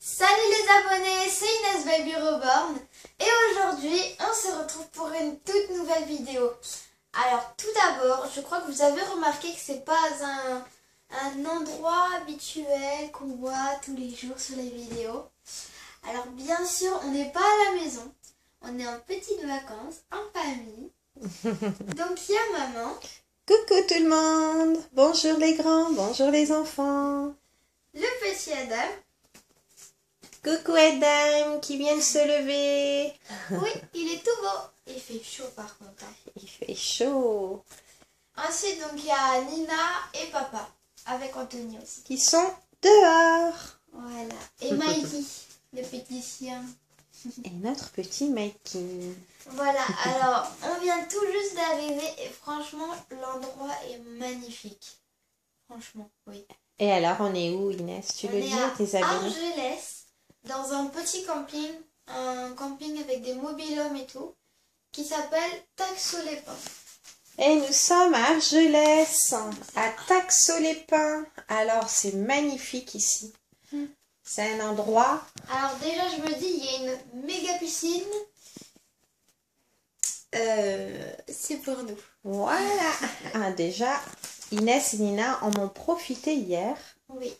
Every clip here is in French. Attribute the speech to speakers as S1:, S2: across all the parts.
S1: Salut les abonnés, c'est Inès Baby Reborn et aujourd'hui on se retrouve pour une toute nouvelle vidéo. Alors tout d'abord, je crois que vous avez remarqué que c'est pas un endroit habituel qu'on voit tous les jours sur les vidéos. Alors bien sûr, on n'est pas à la maison, on est en petites vacances, en famille. Donc il y a maman.
S2: Coucou tout le monde, bonjour les grands, bonjour les enfants.
S1: Le petit Adam.
S2: Coucou Adam qui vient de se lever.
S1: Oui, il est tout beau. Il fait chaud par contre.
S2: Il fait chaud.
S1: Ensuite, donc il y a Nina et papa, avec Anthony aussi.
S2: Qui sont dehors.
S1: Voilà. Et Mikey, le petit chien.
S2: Et notre petit Mikey.
S1: Voilà, alors on vient tout juste d'arriver et franchement, l'endroit est magnifique. Franchement, oui.
S2: Et alors on est où Inès? Tu le dis à tes abonnés?
S1: Argelès, dans un petit camping, un camping avec des mobil-hommes et tout, qui s'appelle Taxo-les-Pins.
S2: Et nous sommes à Argelès, à Taxo-les-Pins. Alors c'est magnifique ici. C'est un endroit.
S1: Alors déjà je me dis, il y a une méga piscine. C'est pour nous.
S2: Voilà. Ah, déjà, Inès et Nina en ont profité hier.
S1: Oui.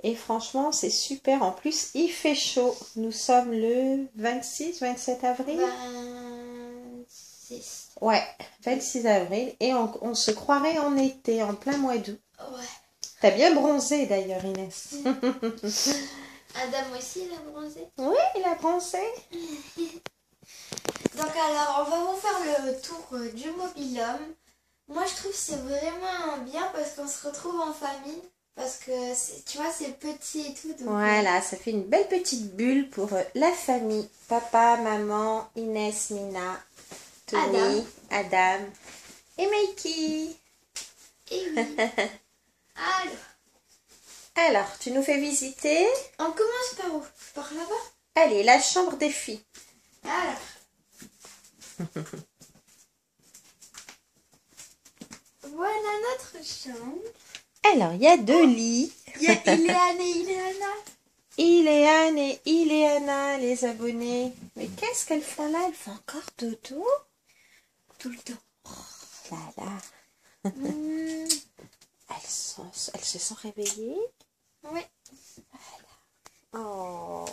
S2: Et franchement, c'est super. En plus, il fait chaud. Nous sommes le 26-27 avril.
S1: 26.
S2: Ouais, 26 avril. Et on se croirait en été, en plein mois d'août.
S1: Ouais.
S2: T'as bien bronzé d'ailleurs, Inès.
S1: Adam aussi, il a bronzé.
S2: Oui, il a bronzé.
S1: Donc alors, on va vous faire le tour du mobil-home. Moi, je trouve que c'est vraiment bien parce qu'on se retrouve en famille. Parce que, tu vois, c'est petit et tout. Donc,
S2: voilà, ça fait une belle petite bulle pour la famille. Papa, maman, Inès, Nina, Tony, Adam et Mikey.
S1: Et oui.
S2: Alors, tu nous fais visiter?
S1: On commence par où? Par là-bas?
S2: Allez, la chambre des filles.
S1: Alors. Voilà notre chambre.
S2: Alors, il y a deux lits.
S1: Il y a Iléane et Iléana.
S2: Iléane et Iléana, les abonnés. Mais qu'est-ce qu'elles font là? Elles font encore dodo?
S1: Tout le temps.
S2: Oh là là. Elles se sont réveillées?
S1: Oui.
S2: Voilà. Oh.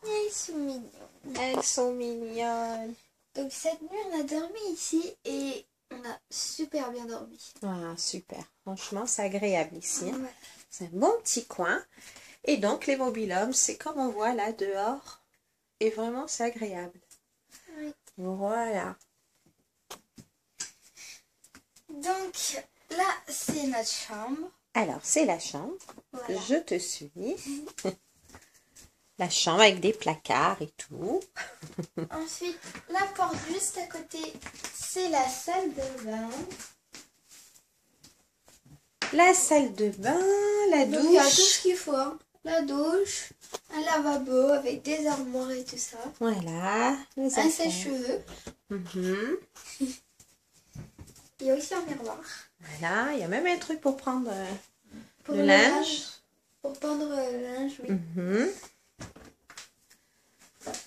S1: Elles sont mignonnes.
S2: Elles sont mignonnes.
S1: Donc cette nuit, on a dormi ici et on a super bien dormi.
S2: Ah, super. Franchement, c'est agréable ici. Hein.
S1: Ouais.
S2: C'est un bon petit coin. Et donc, les mobil-hommes, c'est comme on voit là dehors. Et vraiment, c'est agréable.
S1: Oui.
S2: Voilà.
S1: Donc là, c'est notre chambre.
S2: Alors, c'est la chambre.
S1: Voilà.
S2: Je te suis. La chambre avec des placards et tout.
S1: Ensuite, la porte juste à côté, c'est la salle de bain.
S2: La salle de bain, la douche.
S1: Donc il y a tout ce qu'il faut. Hein. La douche, un lavabo avec des armoires et tout ça.
S2: Voilà.
S1: Un sèche-cheveux. Il y a aussi un miroir.
S2: Voilà. Il y a même un truc pour prendre
S1: Pour
S2: le linge.
S1: Pour pendre le linge, oui.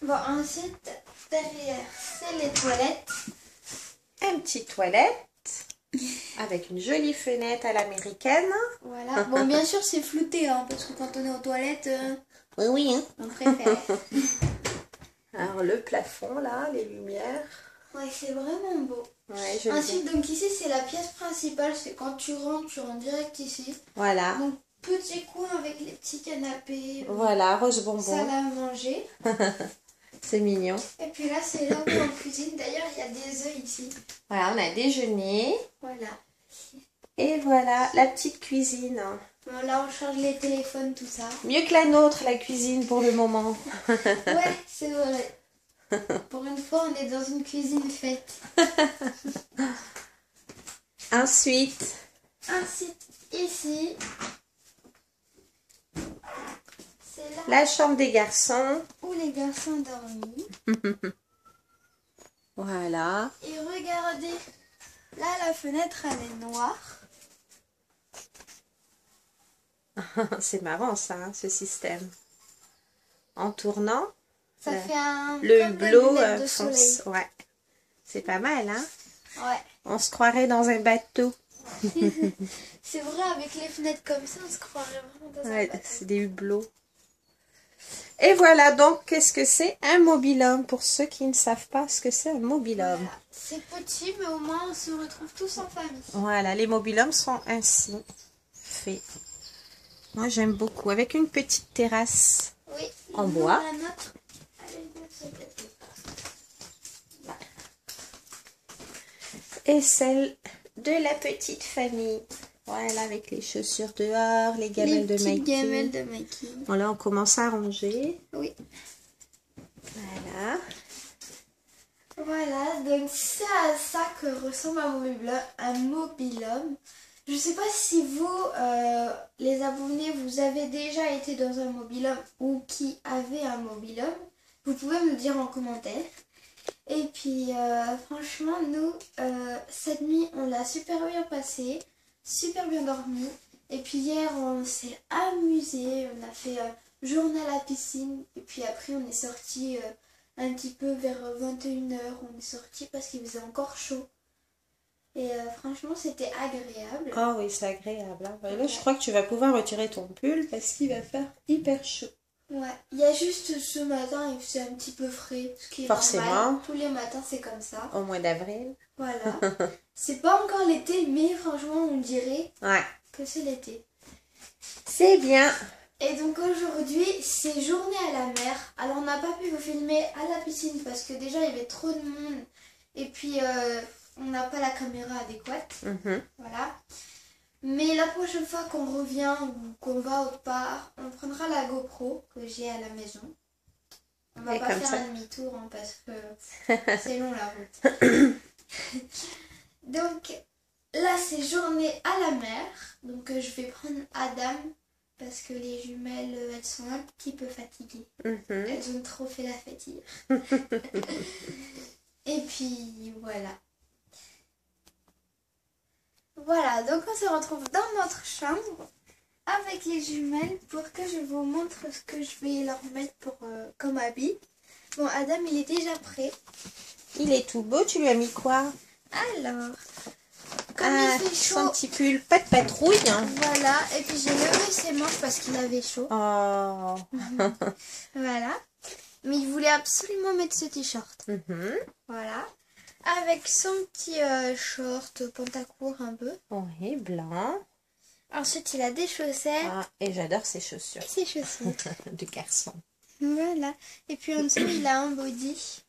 S1: Bon, ensuite, derrière, c'est les toilettes.
S2: Un petit toilette. Avec une jolie fenêtre à l'américaine.
S1: Voilà. Bon, bien sûr, c'est flouté, hein, parce que quand on est aux toilettes,
S2: Oui, oui. Hein.
S1: on préfère.
S2: Alors, le plafond, là, les lumières.
S1: Ouais, c'est vraiment beau.
S2: Ouais, je
S1: Ensuite, donc ici, c'est la pièce principale. C'est quand tu rentres direct ici.
S2: Voilà.
S1: Donc, petit coin avec les petits canapés.
S2: Voilà, rose bonbon.
S1: Salle à manger.
S2: C'est mignon.
S1: Et puis là, c'est là où on cuisine. D'ailleurs, il y a des œufs ici.
S2: Voilà, on a déjeuné.
S1: Voilà.
S2: Et voilà, la petite cuisine.
S1: Bon, là, on change les téléphones, tout ça.
S2: Mieux que la nôtre, la cuisine, pour le moment.
S1: Ouais, c'est vrai. Pour une fois, on est dans une cuisine faite.
S2: Ensuite,
S1: Ici, c'est là
S2: la chambre des garçons.
S1: où les garçons dorment.
S2: Voilà.
S1: Et regardez, là, la fenêtre, elle est noire.
S2: C'est marrant ça, hein, ce système. en tournant.
S1: Ça fait un
S2: Le
S1: comme des
S2: hublot
S1: lunettes de soleil.
S2: fonce. Ouais. C'est pas mal, hein?
S1: Ouais.
S2: On se croirait dans un bateau.
S1: C'est vrai, avec les fenêtres comme ça, on se croirait vraiment dans un
S2: Ouais,
S1: bateau.
S2: c'est des hublots. Et voilà, donc, qu'est-ce que c'est un mobil-homme? Pour ceux qui ne savent pas ce que c'est un mobil-homme.
S1: Voilà. C'est petit, mais au moins on se retrouve tous en famille.
S2: Voilà, les mobil-hommes sont ainsi faits. Moi, j'aime beaucoup. Avec une petite terrasse
S1: Oui.
S2: en
S1: Nous,
S2: bois.
S1: la nôtre, elle est de ce côté. Là.
S2: Et celle de la petite famille. Voilà, avec les chaussures dehors, les gamelles de
S1: petites
S2: Mikey.
S1: gamelles de Mikey.
S2: Bon, là, on commence à ranger.
S1: Oui.
S2: Voilà.
S1: Voilà, donc c'est à ça que ressemble un mobil-homme. Je sais pas si vous, les abonnés, vous avez déjà été dans un mobil-homme ou qui avez un mobil-homme. Vous pouvez me le dire en commentaire. Et puis, franchement, nous, cette nuit, on l'a super bien passé, super bien dormi. Et puis hier, on s'est amusé, on a fait journée à la piscine. Et puis après, on est sorti un petit peu vers 21h. On est sorti parce qu'il faisait encore chaud. Et franchement, c'était agréable.
S2: Ah oui, c'est agréable. Hein. Là, je crois que tu vas pouvoir retirer ton pull parce qu'il va faire hyper chaud.
S1: Ouais, il y a juste ce matin, il faisait un petit peu frais, ce qui est
S2: Forcément.
S1: normal. Tous les matins, c'est comme ça.
S2: Au mois d'avril.
S1: Voilà. C'est pas encore l'été, mais franchement, on dirait
S2: Ouais.
S1: que c'est l'été.
S2: C'est bien.
S1: Et donc aujourd'hui, c'est journée à la mer. Alors on n'a pas pu vous filmer à la piscine parce que déjà, il y avait trop de monde. Et puis, on n'a pas la caméra adéquate. Voilà. Mais la prochaine fois qu'on revient ou qu'on va autre part, on prendra la GoPro que j'ai à la maison. On va
S2: Et
S1: pas
S2: comme
S1: faire
S2: ça.
S1: un demi-tour hein, parce que c'est long la route. Donc là c'est journée à la mer. Donc je vais prendre Adam parce que les jumelles elles sont un petit peu fatiguées. Elles ont trop fait la fête hier. Et puis voilà. Voilà, donc on se retrouve dans notre chambre avec les jumelles pour que je vous montre ce que je vais leur mettre pour, comme habit. Bon, Adam, il est déjà prêt.
S2: Il est tout beau. Tu lui as mis quoi?
S1: Alors, comme il fait
S2: son
S1: chaud,
S2: petit pull. Pas de patrouille. Hein.
S1: voilà. Et puis j'ai levé ses manches parce qu'il avait chaud.
S2: Oh.
S1: Voilà. Mais il voulait absolument mettre ce t-shirt. Voilà. Avec son petit short pantacourt un peu.
S2: Oui, blanc.
S1: Ensuite, il a des chaussettes
S2: Ah, et j'adore ses chaussures.
S1: et ses chaussures.
S2: De garçon.
S1: Voilà. Et puis en dessous, il a un body.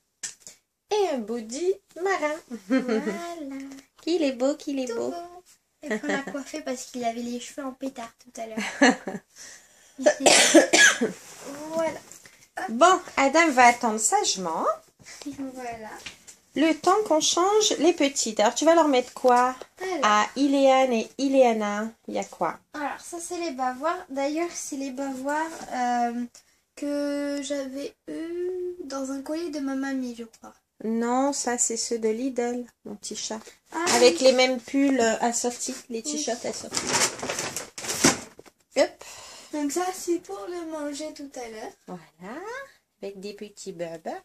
S2: Et un body marin.
S1: Voilà.
S2: Qu'il est beau, qu'il est
S1: Tout
S2: beau.
S1: beau. Et puis on l'a coiffé parce qu'il avait les cheveux en pétard tout à l'heure. Voilà.
S2: Bon, Adam va attendre sagement.
S1: Voilà.
S2: Le temps qu'on change les petites. Alors, tu vas leur mettre quoi?
S1: Alors,
S2: À Iléane et Iléana, il y a quoi?
S1: alors ça c'est les bavoirs. D'ailleurs c'est les bavoirs que j'avais eu dans un colis de ma mamie je crois.
S2: Non, ça, c'est ceux de Lidl, mon petit chat.
S1: Ah,
S2: Avec les mêmes pulls assortis, les t-shirts assortis. Hop.
S1: donc ça c'est pour le manger tout à l'heure.
S2: Voilà. Avec des petits berbères.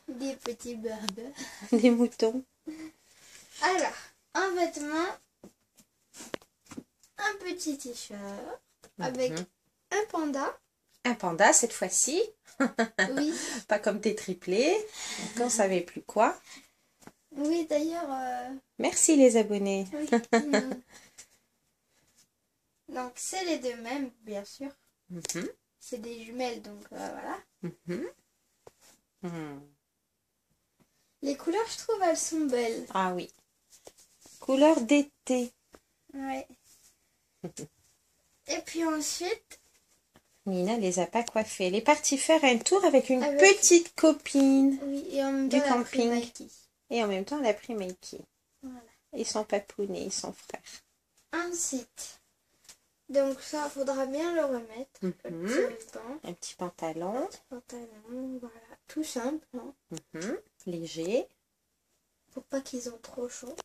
S1: Des petits berbères.
S2: Des moutons.
S1: Alors, un vêtement, un petit t-shirt avec un panda.
S2: Un panda, cette fois-ci.
S1: Oui,
S2: Pas comme tes triplés. On ne savait plus quoi.
S1: oui d'ailleurs,
S2: Merci les abonnés.
S1: oui. Donc c'est les deux mêmes, bien sûr. C'est des jumelles, donc voilà. Les couleurs, je trouve, elles sont belles.
S2: Ah oui. Couleur d'été.
S1: Ouais. Et puis ensuite,
S2: Nina les a pas coiffés. Elle est partie faire un tour avec une
S1: Avec-
S2: petite copine.
S1: oui, et en même
S2: Du
S1: temps, elle a pris
S2: camping.
S1: Mikey.
S2: Et en même temps, elle a pris Mikey.
S1: Voilà.
S2: Et son papounet, et son frère.
S1: Ensuite, donc ça, faudra bien le remettre. Sur le temps.
S2: Un petit pantalon.
S1: Pantalon, voilà. Tout simple, hein,
S2: Léger.
S1: pour pas qu'ils ont trop chaud.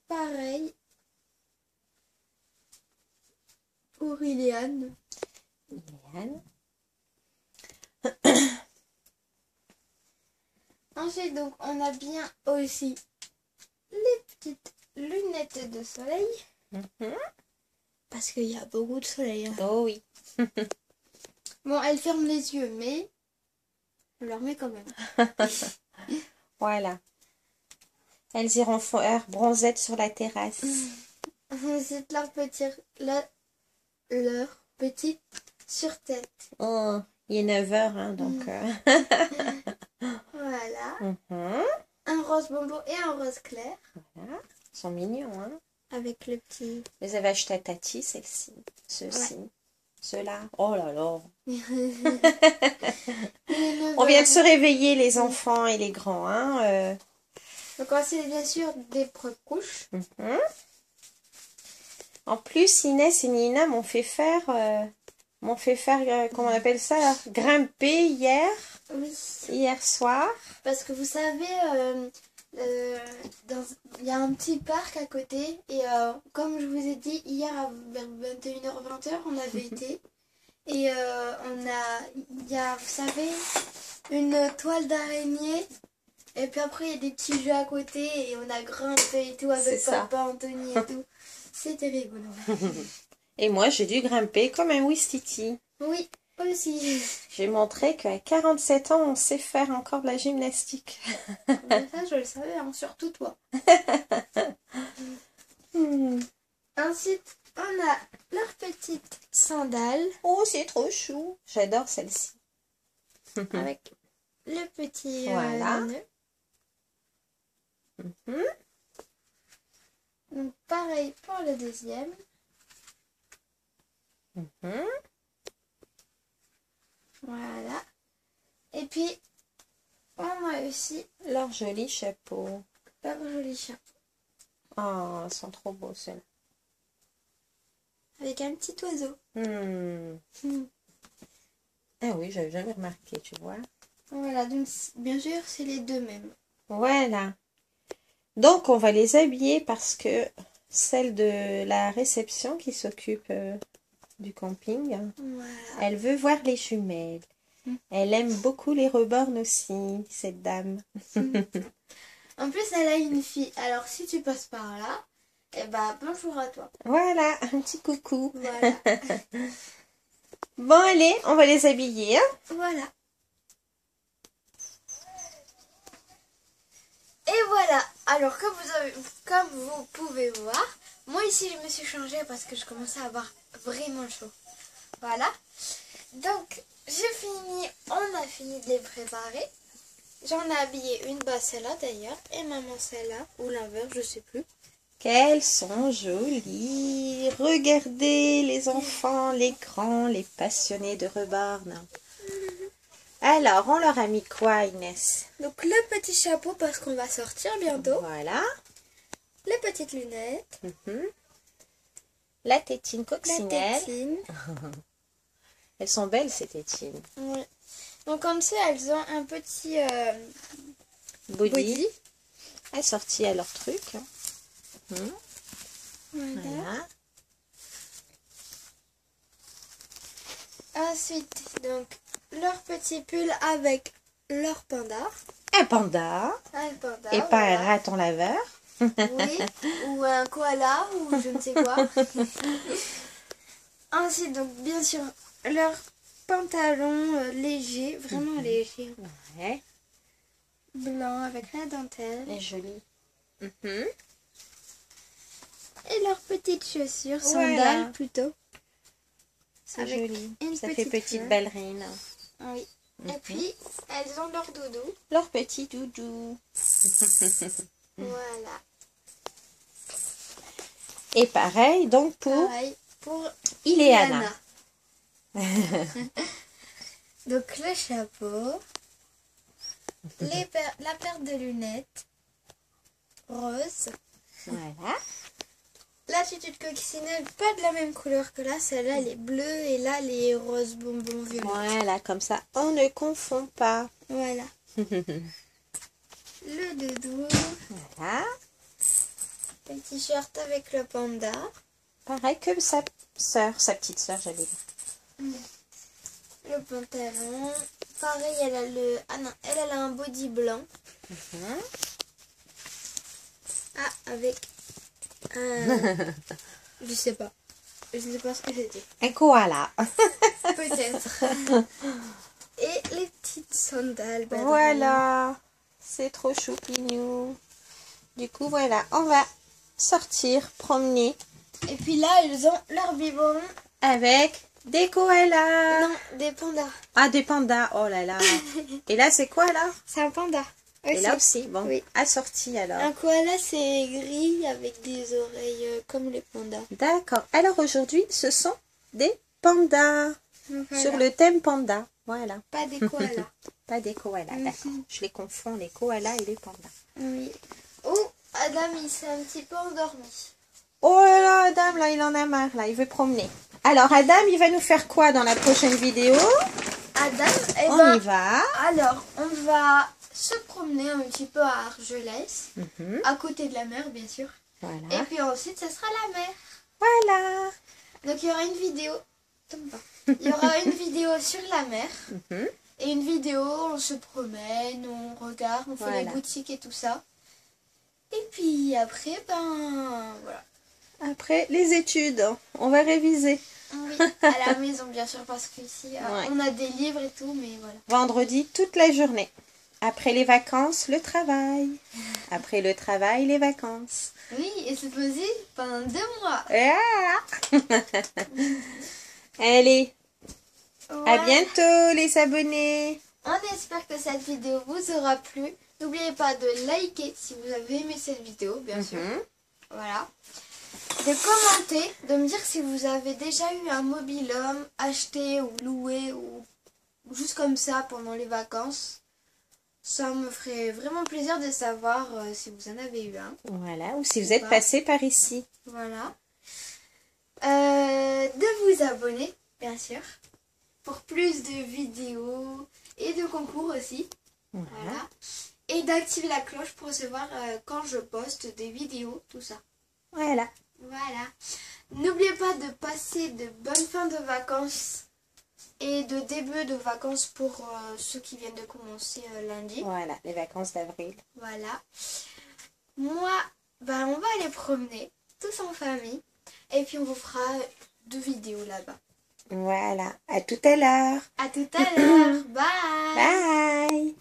S1: Pareil. pour Iliane.
S2: Iliane.
S1: Ensuite, donc, on a bien aussi les petites lunettes de soleil. Parce qu'il y a beaucoup de soleil. Hein.
S2: Oh oui.
S1: Bon, elle ferme les yeux, mais on leur met quand même.
S2: Voilà. Elles iront faire bronzette sur la terrasse.
S1: C'est leur petite sur-tête.
S2: Oh, il est 9 heures, hein, donc...
S1: Voilà. Un rose bonbon et un rose clair.
S2: Voilà. Ils sont mignons, hein.
S1: Avec le petit...
S2: Je les avais achetés à Tati, celles-ci. Ceux-ci. Ouais. Ceux-là. Oh là là. On vient de se réveiller, les enfants et les grands, hein.
S1: Donc, voici bien sûr des couches.
S2: En plus, Inès et Nina m'ont fait faire, comment on appelle ça, grimper hier.
S1: Oui.
S2: Hier soir.
S1: Parce que vous savez, il y a un petit parc à côté. Et comme je vous ai dit, hier vers 21h-20h, on avait été. Et il y a, vous savez, une toile d'araignée. Et puis après, il y a des petits jeux à côté. Et on a grimpé et tout avec papa, Anthony et tout. C'était rigolo.
S2: Et moi, j'ai dû grimper comme un Ouistiti.
S1: Oui, aussi.
S2: J'ai montré qu'à 47 ans, on sait faire encore de la gymnastique.
S1: Mais ça, je le savais, hein, surtout toi. Ensuite, on a leurs petites sandales.
S2: Oh, c'est trop chou. J'adore celle-ci.
S1: Avec le petit
S2: voilà.
S1: nœud. Donc, pareil pour le deuxième. Voilà. Et puis, on a aussi
S2: leur joli chapeau.
S1: Leur joli chapeau.
S2: Oh, ils sont trop beaux ceux-là.
S1: Avec un petit oiseau.
S2: Ah oui, j'avais jamais remarqué, tu vois.
S1: Voilà, donc bien sûr, c'est les deux mêmes.
S2: Voilà. Donc, on va les habiller parce que celle de la réception qui s'occupe du camping,
S1: voilà.
S2: Elle veut voir les jumelles. Elle aime beaucoup les reborn aussi, cette dame.
S1: En plus, elle a une fille. Alors, si tu passes par là, eh ben, bonjour à toi.
S2: Voilà, un petit coucou.
S1: Voilà.
S2: Bon, allez, on va les habiller. Hein.
S1: Voilà. Et voilà. Alors, comme vous pouvez voir, moi ici, je me suis changée parce que je commençais à avoir vraiment chaud. Voilà. Donc, on a fini de les préparer. J'en ai habillé une, bah celle-là d'ailleurs, et maman celle-là, ou l'inverse, je sais plus.
S2: Qu'elles sont jolies. Regardez les enfants, les grands, les passionnés de reborn. Alors, on leur a mis quoi, Inès?
S1: Donc, le petit chapeau parce qu'on va sortir bientôt.
S2: Voilà.
S1: Les petites lunettes.
S2: La tétine coccinelle.
S1: La tétine.
S2: Elles sont belles, ces tétines.
S1: Oui. Donc, comme ça, elles ont un petit body.
S2: Assorti à leur truc.
S1: Voilà. Ensuite, donc, leur petit pull avec leur panda.
S2: Un panda.
S1: Un panda.
S2: Et pas un raton laveur.
S1: Oui, ou un koala, ou je ne sais quoi. Ensuite, donc, bien sûr, leur pantalon léger, vraiment léger.
S2: Ouais.
S1: Blanc avec la dentelle.
S2: Et joli.
S1: Et leurs petites chaussures, sandales plutôt.
S2: C'est joli. Ça fait petite ballerine.
S1: Oui. Et puis, elles ont leur doudou.
S2: Leur petit doudou.
S1: Voilà.
S2: Et pareil, donc pour Ileana.
S1: Donc le chapeau, la paire de lunettes rose.
S2: Voilà.
S1: La tutu coccinelle, pas de la même couleur que là. Celle-là, elle est bleue et là, elle est rose bonbon violet.
S2: Voilà, comme ça, on ne confond pas.
S1: Voilà. Le doudou.
S2: Voilà.
S1: Le t-shirt avec le panda.
S2: Pareil que sa sœur, sa petite sœur, j'allais dire.
S1: Le pantalon. Pareil, elle a le... Ah non, elle a un body blanc. Ah, avec un... Je sais pas. Je ne sais pas ce que c'était.
S2: Un koala.
S1: Peut-être. Et les petites sandales.
S2: Voilà. C'est trop choupignou. Du coup, voilà. On va sortir, promener.
S1: Et puis là, ils ont leur biberon.
S2: Avec des koalas.
S1: Non, des pandas.
S2: Ah, des pandas. Oh là là. Et là, c'est quoi alors?
S1: C'est un panda.
S2: Et là aussi, bon,
S1: Oui.
S2: assorti alors.
S1: Un koala, c'est gris avec des oreilles comme les pandas.
S2: D'accord. Alors aujourd'hui, ce sont des pandas.
S1: Voilà.
S2: Sur le thème panda. Voilà.
S1: Pas des koalas.
S2: Pas des koalas, d'accord. Je les confonds, les koalas et les pandas.
S1: Oui. Oh, Adam, il s'est un petit peu endormi.
S2: Oh là là, Adam, là, il en a marre, là, il veut promener. Alors, Adam, il va nous faire quoi dans la prochaine vidéo?
S1: Adam,
S2: On y va.
S1: Alors, on va se promener un petit peu à Argelès, à côté de la mer, bien sûr.
S2: Voilà.
S1: Et puis ensuite, ça sera la mer.
S2: Voilà.
S1: Donc, il y aura une vidéo. Il y aura une vidéo sur la mer. Et une vidéo, on se promène, on regarde, on fait les boutiques et tout ça. Et puis après, ben voilà.
S2: Après, les études, on va réviser.
S1: Oui, à la maison bien sûr, parce qu'ici, on a des livres et tout, mais voilà.
S2: Vendredi, toute la journée. Après les vacances, le travail. Après le travail, les vacances.
S1: Oui, et c'est possible pendant 2 mois.
S2: Allez,
S1: Ouais.
S2: à bientôt les abonnés.
S1: On espère que cette vidéo vous aura plu. N'oubliez pas de liker si vous avez aimé cette vidéo, bien sûr. Voilà. De commenter, de me dire si vous avez déjà eu un mobil-homme acheté ou loué ou juste comme ça pendant les vacances. Ça me ferait vraiment plaisir de savoir si vous en avez eu un.
S2: Voilà, ou si vous êtes passé par ici.
S1: Voilà. De vous abonner, bien sûr, pour plus de vidéos et de concours aussi. Voilà. Et d'activer la cloche pour recevoir quand je poste des vidéos, tout ça.
S2: Voilà.
S1: Voilà. N'oubliez pas de passer de bonnes fins de vacances et de début de vacances pour ceux qui viennent de commencer lundi.
S2: Voilà, les vacances d'avril.
S1: Voilà. Moi, ben, on va aller promener, tous en famille. Et puis on vous fera 2 vidéos là-bas.
S2: Voilà, à tout à l'heure.
S1: À tout à l'heure. Bye.
S2: Bye.